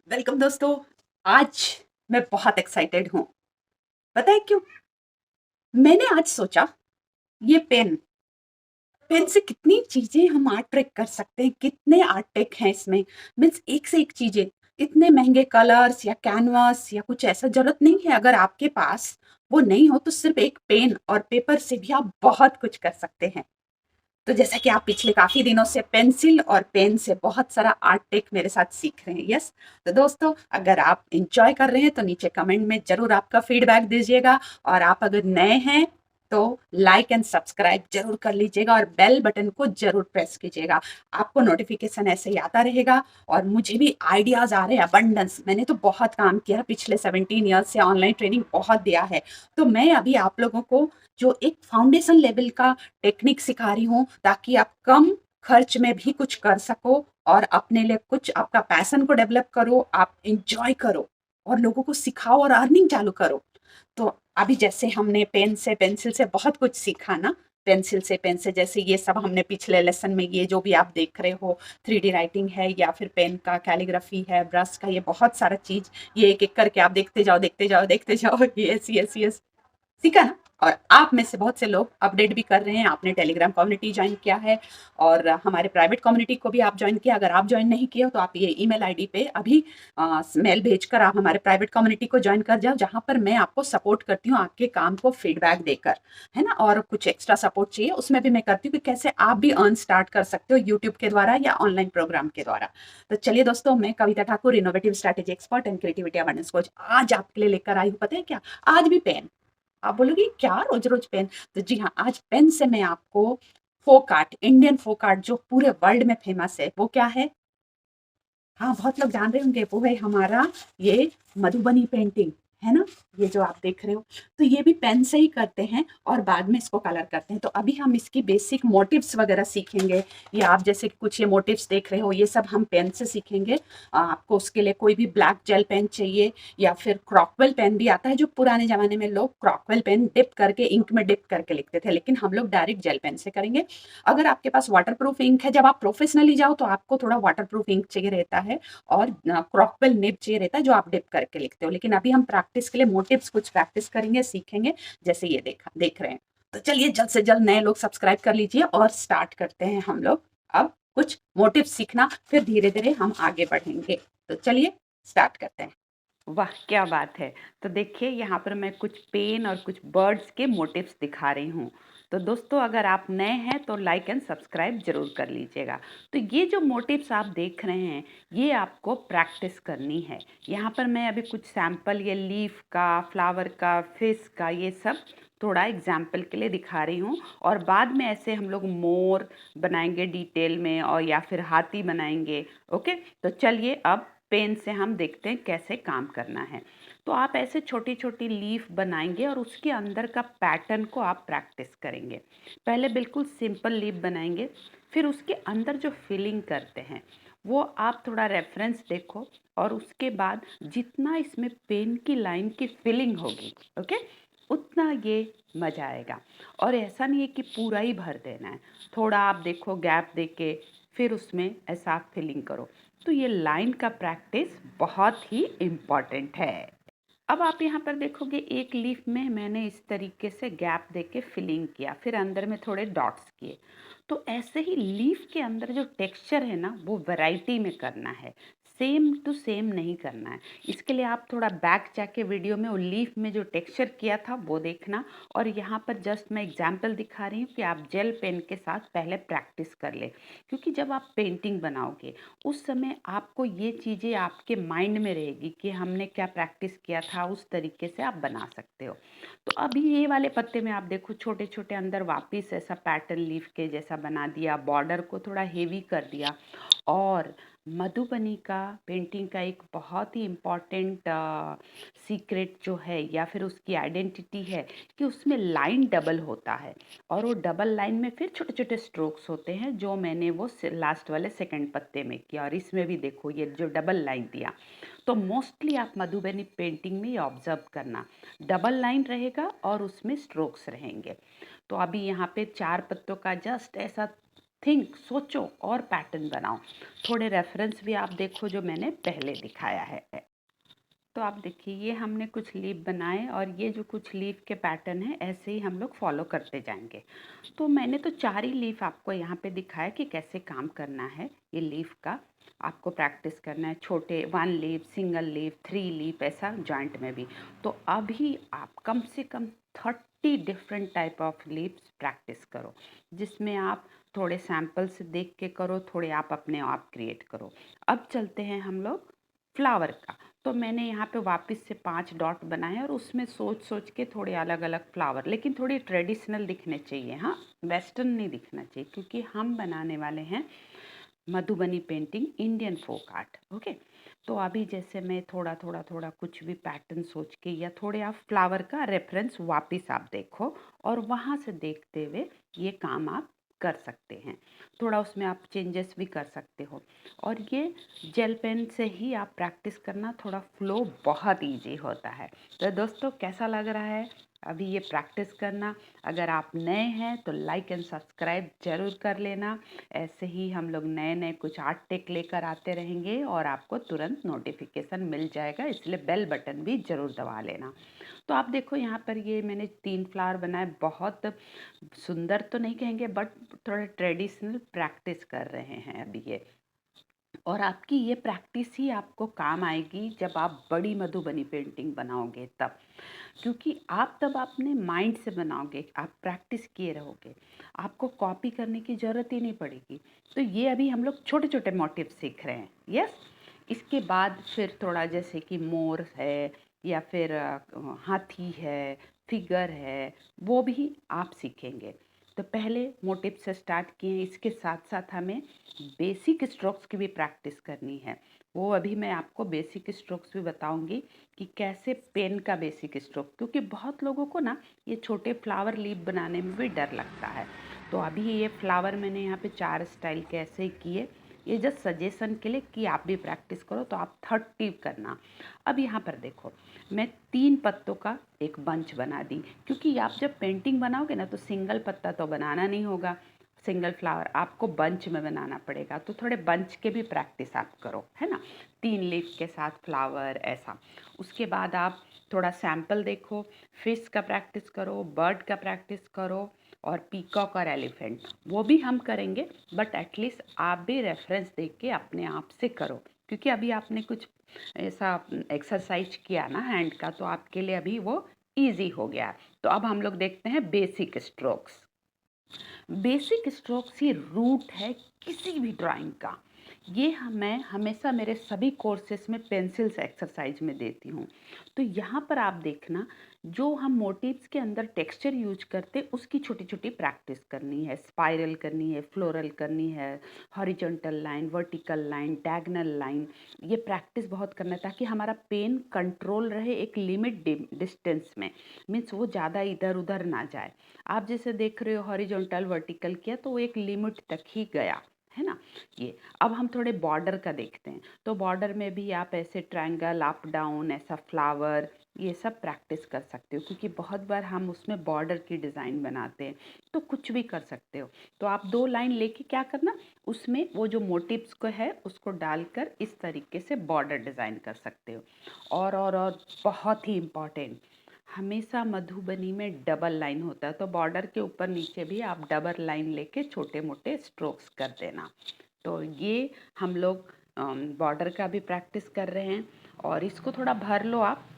Welcome दोस्तों। आज मैं बहुत एक्साइटेड हूँ। पता है क्यों? मैंने आज सोचा ये पेन पेन से कितनी चीजें हम आर्ट ट्रैक कर सकते हैं, कितने आर्ट ट्रैक हैं इसमें। मीन्स एक से एक चीजें, इतने महंगे कलर्स या कैनवास या कुछ ऐसा जरूरत नहीं है। अगर आपके पास वो नहीं हो तो सिर्फ एक पेन और पेपर से भी आप बहुत कुछ कर सकते हैं। तो जैसा कि आप पिछले काफी दिनों से पेंसिल और पेन से बहुत सारा आर्ट टेक मेरे साथ सीख रहे हैं। यस, तो दोस्तों, अगर आप इंजॉय कर रहे हैं तो नीचे कमेंट में जरूर आपका फीडबैक दीजिएगा। और आप अगर नए हैं तो लाइक एंड सब्सक्राइब जरूर कर लीजिएगा और बेल बटन को जरूर प्रेस कीजिएगा। आपको नोटिफिकेशन ऐसे ही आता रहेगा। और मुझे भी आइडियाज आ रहे हैं अबंडेंस। मैंने तो बहुत काम किया पिछले 17 ईयर्स से, ऑनलाइन ट्रेनिंग बहुत दिया है। तो मैं अभी आप लोगों को जो एक फाउंडेशन लेवल का टेक्निक सिखा रही हूँ, ताकि आप कम खर्च में भी कुछ कर सको और अपने लिए कुछ आपका पैशन को डेवलप करो, आप इंजॉय करो और लोगों को सिखाओ और अर्निंग चालू करो। तो अभी जैसे हमने पेन से पेंसिल से बहुत कुछ सीखा ना, पेंसिल से पेन से जैसे ये सब हमने पिछले लेसन में, ये जो भी आप देख रहे हो, 3D राइटिंग है या फिर पेन का कैलीग्राफी है, ब्रश का, ये बहुत सारा चीज, ये एक एक करके आप देखते जाओ देखते जाओ देखते जाओ। यस यस यस, सीखा ना। और आप में से बहुत से लोग अपडेट भी कर रहे हैं, आपने टेलीग्राम कम्युनिटी ज्वाइन किया है और हमारे प्राइवेट कम्युनिटी को भी आप ज्वाइन किया। अगर आप ज्वाइन नहीं किए हो तो आप ये ईमेल आईडी पे अभी मेल भेजकर आप हमारे प्राइवेट कम्युनिटी को ज्वाइन कर जाओ, जहां पर मैं आपको सपोर्ट करती हूँ आपके काम को फीडबैक देकर, है ना। और कुछ एक्स्ट्रा सपोर्ट चाहिए उसमें भी मैं करती हूँ कि कैसे आप भी अर्न स्टार्ट कर सकते हो यूट्यूब के द्वारा या ऑनलाइन प्रोग्राम के द्वारा। तो चलिए दोस्तों, मैं Kavita Thakur, innovative strategy expert and creativity awareness coach, आज आपके लिए लेकर आई हूँ, पता है क्या? आज भी पेन। आप बोलोगे क्या रोज रोज पेन? तो जी हाँ, आज पेन से मैं आपको folk art, Indian folk art जो पूरे वर्ल्ड में फेमस है, वो क्या है? हाँ, बहुत लोग जान रहे होंगे, वो है हमारा ये मधुबनी पेंटिंग, है ना। ये जो आप देख रहे हो, तो ये भी पेन से ही करते हैं और बाद में इसको कलर करते हैं। तो अभी हम इसकी बेसिक मोटिव्स वगैरह सीखेंगे। ये आप जैसे कुछ ये मोटिव्स देख रहे हो, ये सब हम पेन से सीखेंगे। आपको उसके लिए कोई भी ब्लैक जेल पेन चाहिए या फिर क्रॉकवेल पेन भी आता है, जो पुराने जमाने में लोग क्रॉकवेल पेन डिप करके, इंक में डिप करके लिखते थे, लेकिन हम लोग डायरेक्ट जेल पेन से करेंगे। अगर आपके पास वाटर प्रूफ इंक है, जब आप प्रोफेशनली जाओ तो आपको थोड़ा वाटर प्रूफ इंक चाहिए रहता है और क्रॉकवेल निब चाहिए रहता है, जो आप डिप करके लिखते हो। लेकिन अभी हम प्रैक्टिस के लिए मोटिव्स कुछ प्रैक्टिस करेंगे, सीखेंगे, जैसे ये देख रहे हैं। तो चलिए, जल्द से जल्द नए लोग सब्सक्राइब कर लीजिए और स्टार्ट करते हैं हम लोग अब कुछ मोटिव सीखना, फिर धीरे धीरे हम आगे बढ़ेंगे। तो चलिए स्टार्ट करते हैं। वाह क्या बात है। तो देखिए यहाँ पर मैं कुछ पेन और कुछ बर्ड्स के मोटिव्स दिखा रही हूँ। तो दोस्तों अगर आप नए हैं तो लाइक एंड सब्सक्राइब जरूर कर लीजिएगा। तो ये जो मोटिव्स आप देख रहे हैं ये आपको प्रैक्टिस करनी है। यहाँ पर मैं अभी कुछ सैंपल, ये लीफ का, फ्लावर का, फिश का, ये सब थोड़ा एग्जाम्पल के लिए दिखा रही हूँ। और बाद में ऐसे हम लोग मोर बनाएंगे डिटेल में, और या फिर हाथी बनाएंगे। ओके, तो चलिए अब पेन से हम देखते हैं कैसे काम करना है। तो आप ऐसे छोटी छोटी लीफ बनाएंगे और उसके अंदर का पैटर्न को आप प्रैक्टिस करेंगे। पहले बिल्कुल सिंपल लीफ बनाएंगे, फिर उसके अंदर जो फिलिंग करते हैं वो आप थोड़ा रेफरेंस देखो, और उसके बाद जितना इसमें पेन की लाइन की फिलिंग होगी, ओके, उतना ये मजा आएगा। और ऐसा नहीं है कि पूरा ही भर देना है, थोड़ा आप देखो गैप देके, फिर उसमें ऐसा आप फिलिंग करो। तो ये लाइन का प्रैक्टिस बहुत ही इम्पॉर्टेंट है। अब आप यहाँ पर देखोगे एक लीफ में मैंने इस तरीके से गैप देके फिलिंग किया, फिर अंदर में थोड़े डॉट्स किए। तो ऐसे ही लीफ के अंदर जो टेक्सचर है ना वो वैरायटी में करना है, सेम टू सेम नहीं करना है। इसके लिए आप थोड़ा बैक जाके वीडियो में वो लीफ में जो टेक्सचर किया था वो देखना। और यहाँ पर जस्ट मैं एग्जांपल दिखा रही हूँ कि आप जेल पेन के साथ पहले प्रैक्टिस कर ले, क्योंकि जब आप पेंटिंग बनाओगे उस समय आपको ये चीज़ें आपके माइंड में रहेगी कि हमने क्या प्रैक्टिस किया था, उस तरीके से आप बना सकते हो। तो अभी ये वाले पत्ते में आप देखो छोटे छोटे अंदर वापस ऐसा पैटर्न लीफ के जैसा बना दिया, बॉर्डर को थोड़ा हेवी कर दिया। और मधुबनी का पेंटिंग का एक बहुत ही इम्पॉर्टेंट सीक्रेट जो है या फिर उसकी आइडेंटिटी है कि उसमें लाइन डबल होता है, और वो डबल लाइन में फिर छोटे छोटे स्ट्रोक्स होते हैं, जो मैंने वो लास्ट वाले सेकंड पत्ते में किया। और इसमें भी देखो ये जो डबल लाइन दिया। तो मोस्टली आप मधुबनी पेंटिंग में ये ऑब्जर्व करना, डबल लाइन रहेगा और उसमें स्ट्रोक्स रहेंगे। तो अभी यहाँ पे चार पत्तों का जस्ट ऐसा थिंक, सोचो और पैटर्न बनाओ। थोड़े रेफरेंस भी आप देखो जो मैंने पहले दिखाया है। तो आप देखिए ये हमने कुछ लीफ बनाए और ये जो कुछ लीफ के पैटर्न है ऐसे ही हम लोग फॉलो करते जाएंगे। तो मैंने तो 4 ही लीफ आपको यहाँ पे दिखाया कि कैसे काम करना है। ये लीफ का आपको प्रैक्टिस करना है, छोटे 1 लीफ, सिंगल लीफ, 3 लीफ, ऐसा जॉइंट में भी। तो अभी आप कम से कम 30 different type of leaves practice करो, जिसमें आप थोड़े सैम्पल्स देख के करो, थोड़े आप अपने आप क्रिएट करो। अब चलते हैं हम लोग फ्लावर का। तो मैंने यहाँ पे वापस से 5 डॉट बनाए और उसमें सोच सोच के थोड़े अलग अलग फ्लावर, लेकिन थोड़ी ट्रेडिशनल दिखने चाहिए, हाँ, वेस्टर्न नहीं दिखना चाहिए, क्योंकि हम बनाने वाले हैं Madhubani painting, Indian folk art. Okay, तो अभी जैसे मैं थोड़ा थोड़ा थोड़ा कुछ भी पैटर्न सोच के, या थोड़े आप फ्लावर का रेफरेंस वापस आप देखो और वहाँ से देखते हुए ये काम आप कर सकते हैं। थोड़ा उसमें आप चेंजेस भी कर सकते हो। और ये जेल पेन से ही आप प्रैक्टिस करना, थोड़ा फ्लो बहुत इजी होता है। तो दोस्तों कैसा लग रहा है अभी ये प्रैक्टिस करना? अगर आप नए हैं तो लाइक एंड सब्सक्राइब जरूर कर लेना। ऐसे ही हम लोग नए नए कुछ आर्ट टेक लेकर आते रहेंगे और आपको तुरंत नोटिफिकेशन मिल जाएगा, इसलिए बेल बटन भी ज़रूर दबा लेना। तो आप देखो यहाँ पर ये मैंने 3 फ्लावर बनाए, बहुत सुंदर तो नहीं कहेंगे बट थोड़ा ट्रेडिशनल प्रैक्टिस कर रहे हैं अभी ये। और आपकी ये प्रैक्टिस ही आपको काम आएगी जब आप बड़ी मधुबनी पेंटिंग बनाओगे तब, क्योंकि आप तब अपने माइंड से बनाओगे, आप प्रैक्टिस किए रहोगे, आपको कॉपी करने की ज़रूरत ही नहीं पड़ेगी। तो ये अभी हम लोग छोटे छोटे मोटिव सीख रहे हैं। यस, इसके बाद फिर थोड़ा जैसे कि मोर है या फिर हाथी है, फिगर है, वो भी आप सीखेंगे। तो पहले मोटिव से स्टार्ट किए हैं, इसके साथ साथ हमें बेसिक स्ट्रोक्स की भी प्रैक्टिस करनी है। वो अभी मैं आपको बेसिक स्ट्रोक्स भी बताऊंगी कि कैसे पेन का बेसिक स्ट्रोक, क्योंकि बहुत लोगों को ना ये छोटे फ्लावर लीफ बनाने में भी डर लगता है। तो अभी ये फ्लावर मैंने यहाँ पे 4 स्टाइल के ऐसे ही किए, ये जस्ट सजेशन के लिए कि आप भी प्रैक्टिस करो, तो आप 30 करना। अब यहाँ पर देखो मैं 3 पत्तों का एक बंच बना दी, क्योंकि आप जब पेंटिंग बनाओगे ना तो सिंगल पत्ता तो बनाना नहीं होगा, सिंगल फ्लावर आपको बंच में बनाना पड़ेगा। तो थोड़े बंच के भी प्रैक्टिस आप करो, है ना, 3 लीफ के साथ फ्लावर ऐसा। उसके बाद आप थोड़ा सैम्पल देखो, फिश का प्रैक्टिस करो, बर्ड का प्रैक्टिस करो, और पीकॉक और एलिफेंट वो भी हम करेंगे, बट एटलीस्ट आप भी रेफरेंस देख के अपने आप से करो, क्योंकि अभी आपने कुछ ऐसा एक्सरसाइज किया ना हैंड का, तो आपके लिए अभी वो इजी हो गया। तो अब हम लोग देखते हैं बेसिक स्ट्रोक्स। बेसिक स्ट्रोक्स ही रूट है किसी भी ड्राइंग का। ये मैं हमेशा मेरे सभी कोर्सेस में पेंसिल्स एक्सरसाइज में देती हूँ। तो यहाँ पर आप देखना, जो हम मोटिव्स के अंदर टेक्सचर यूज करते उसकी छोटी छोटी प्रैक्टिस करनी है। स्पाइरल करनी है, फ्लोरल करनी है, horizontal line, vertical line, diagonal line, ये प्रैक्टिस बहुत करना है ताकि हमारा पेन कंट्रोल रहे एक लिमिट डिस्टेंस में, मीन्स वो ज़्यादा इधर उधर ना जाए। आप जैसे देख रहे हो हॉरिजॉन्टल वर्टिकल किया तो वो एक लिमिट तक ही गया, है ना ये। अब हम थोड़े बॉर्डर का देखते हैं। तो बॉर्डर में भी आप ऐसे ट्रायंगल, अप डाउन, ऐसा फ्लावर, ये सब प्रैक्टिस कर सकते हो, क्योंकि बहुत बार हम उसमें बॉर्डर की डिज़ाइन बनाते हैं। तो कुछ भी कर सकते हो। तो आप 2 लाइन लेके क्या करना, उसमें वो जो मोटिव्स को है उसको डालकर इस तरीके से बॉर्डर डिज़ाइन कर सकते हो। और बहुत ही इम्पॉर्टेंट, हमेशा मधुबनी में डबल लाइन होता है, तो बॉर्डर के ऊपर नीचे भी आप डबल लाइन लेके छोटे मोटे स्ट्रोक्स कर देना। तो ये हम लोग बॉर्डर का भी प्रैक्टिस कर रहे हैं, और इसको थोड़ा भर लो आप।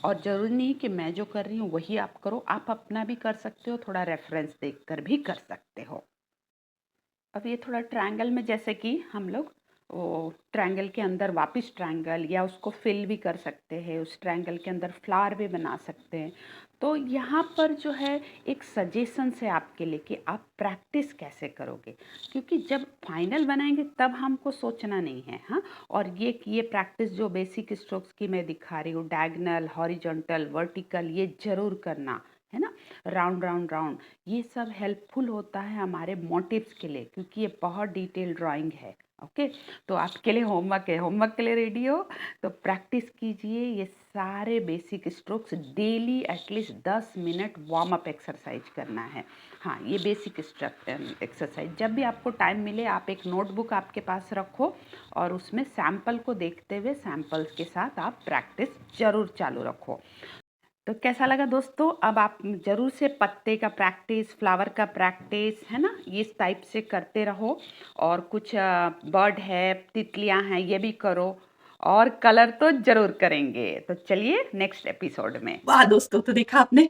और ज़रूरी नहीं कि मैं जो कर रही हूँ वही आप करो, आप अपना भी कर सकते हो, थोड़ा रेफरेंस देखकर भी कर सकते हो। अब ये थोड़ा ट्रायंगल में जैसे कि हम लोग वो ट्रायंगल के अंदर वापस ट्रायंगल, या उसको फिल भी कर सकते हैं, उस ट्रायंगल के अंदर फ्लावर भी बना सकते हैं। तो यहाँ पर जो है एक सजेशन है आपके लिए कि आप प्रैक्टिस कैसे करोगे, क्योंकि जब फाइनल बनाएंगे तब हमको सोचना नहीं है, हाँ। और ये प्रैक्टिस जो बेसिक स्ट्रोक्स की मैं दिखा रही हूँ, डायगोनल, हॉरिजॉन्टल, वर्टिकल, ये जरूर करना है ना, राउंड राउंड राउंड, ये सब हेल्पफुल होता है हमारे मोटिव्स के लिए, क्योंकि ये बहुत डिटेल ड्राइंग है ओके, तो आपके लिए होमवर्क है, होमवर्क के लिए रेडी हो तो प्रैक्टिस कीजिए ये सारे basic strokes daily, at least 10 minute warm up exercise करना है। हाँ, ये बेसिक एक्सरसाइज जब भी आपको टाइम मिले आप एक नोटबुक आपके पास रखो और उसमें सैंपल को देखते हुए सैंपल्स के साथ आप प्रैक्टिस ज़रूर चालू रखो। तो कैसा लगा दोस्तों? अब आप ज़रूर से पत्ते का प्रैक्टिस, फ्लावर का प्रैक्टिस, है ना, ये इस टाइप से करते रहो। और कुछ बर्ड है, तितलियां हैं, ये भी करो। और कलर तो ज़रूर करेंगे। तो चलिए नेक्स्ट एपिसोड में। वाह दोस्तों, तो देखा आपने,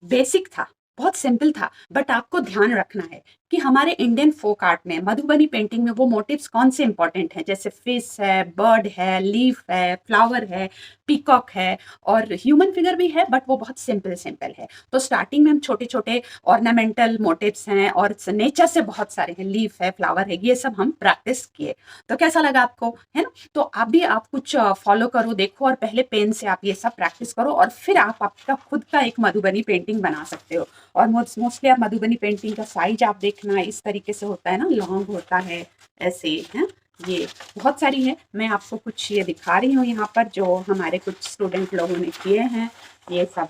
बेसिक था, बहुत सिंपल था, बट आपको ध्यान रखना है कि हमारे इंडियन फोक आर्ट में, मधुबनी पेंटिंग में वो मोटिव्स कौन से इंपॉर्टेंट हैं, जैसे फिश है, बर्ड है, लीफ है, फ्लावर है, पीकॉक है, और ह्यूमन फिगर भी है, बट वो बहुत सिंपल सिंपल है। तो स्टार्टिंग में हम छोटे छोटे ऑर्नामेंटल मोटिव्स हैं और नेचर से बहुत सारे हैं, लीफ है, फ्लावर है, ये सब हम प्रैक्टिस किए। तो कैसा लगा आपको, है ना? तो आप कुछ फॉलो करो, देखो, और पहले पेन से आप ये सब प्रैक्टिस करो और फिर आप आपका खुद का एक मधुबनी पेंटिंग बना सकते हो। और मोस्टली आप मधुबनी पेंटिंग का साइज आप देखना, इस तरीके से होता है ना, लॉन्ग होता है ऐसे, है। ये बहुत सारी है, मैं आपको कुछ ये दिखा रही हूँ यहाँ पर जो हमारे कुछ स्टूडेंट लोगों ने किए हैं, ये सब,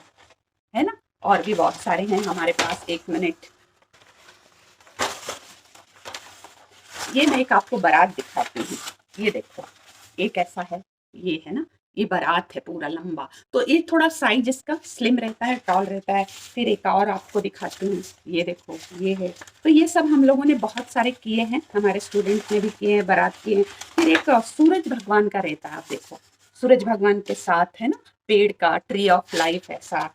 है ना। और भी बहुत सारे हैं हमारे पास, 1 मिनट, ये मैं एक आपको बारात दिखाती हूँ, ये देखो, ये कैसा है, ये है ना, ये बारात है पूरा लंबा। तो ये थोड़ा साइज इसका स्लिम रहता है, टॉल रहता है। फिर एक और आपको दिखाती हूँ, ये देखो, ये है। तो ये सब हम लोगों ने बहुत सारे किए हैं, हमारे स्टूडेंट्स ने भी किए हैं, बारात किए हैं। फिर एक सूरज भगवान का रहता है, आप देखो, सूरज भगवान के साथ, है ना, पेड़ का, ट्री ऑफ लाइफ ऐसा।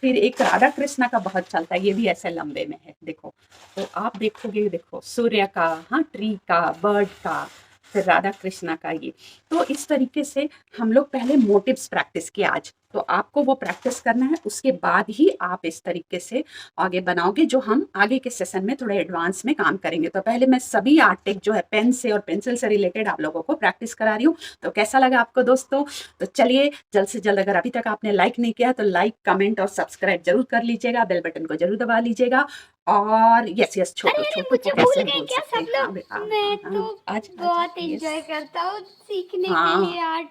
फिर एक राधा कृष्णा का बहुत चलता है, ये भी ऐसे लंबे में है, देखो। तो आप देखोगे, देखो, सूर्य का, हाँ, ट्री का, बर्ड का, फिर राधा कृष्णा का ये। तो इस तरीके से हम लोग पहले मोटिव्स प्रैक्टिस किए आज, तो आपको वो प्रैक्टिस करना है, उसके बाद ही आप इस तरीके से आगे बनाओगे, जो हम आगे के सेशन में थोड़े एडवांस में काम करेंगे। तो पहले मैं सभी आर्ट टेक जो है पेन से और पेंसिल से रिलेटेड आप लोगों को प्रैक्टिस करा रही हूँ। तो कैसा लगा आपको दोस्तों? तो चलिए जल्द से जल्द, अगर अभी तक आपने लाइक नहीं किया तो लाइक, कमेंट और सब्सक्राइब जरूर कर लीजिएगा, बेल बटन को जरूर दबा लीजिएगा। और यस यस, छोटू अरे छोटू मुझे को भूल कैसे गए बोल क्या सकते सब हैं? हाँ लोग। बेटा, मैं हाँ, तो आज बहुत आज एंजॉय यस, करता हूँ सीखने के हाँ, लिए आर्ट।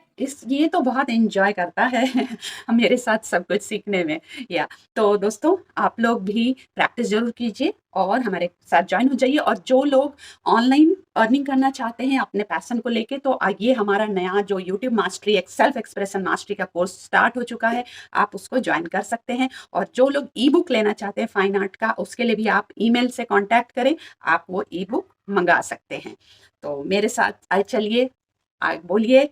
ये तो बहुत एंजॉय करता है मेरे साथ सब कुछ सीखने में। या तो दोस्तों, आप लोग भी प्रैक्टिस जरूर कीजिए और हमारे साथ ज्वाइन हो जाइए। और जो लोग ऑनलाइन अर्निंग करना चाहते हैं अपने पैशन को लेके, तो ये हमारा नया जो यूट्यूब मास्टरी, एक सेल्फ एक्सप्रेशन मास्टरी का कोर्स स्टार्ट हो चुका है, आप उसको ज्वाइन कर सकते हैं। और जो लोग ई बुक लेना चाहते हैं फाइन आर्ट का, उसके लिए भी आप ईमेल से कांटेक्ट करें, आप वो ई बुक मंगा सकते हैं। तो मेरे साथ चलिए, बोलिए,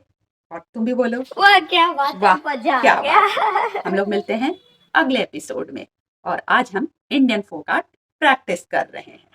और तुम भी बोलो। वाह क्या बात है, वाह, मजा आ क्या गया। बात है। हम लोग मिलते हैं अगले एपिसोड में, और आज हम इंडियन फोक आर्ट प्रैक्टिस कर रहे हैं।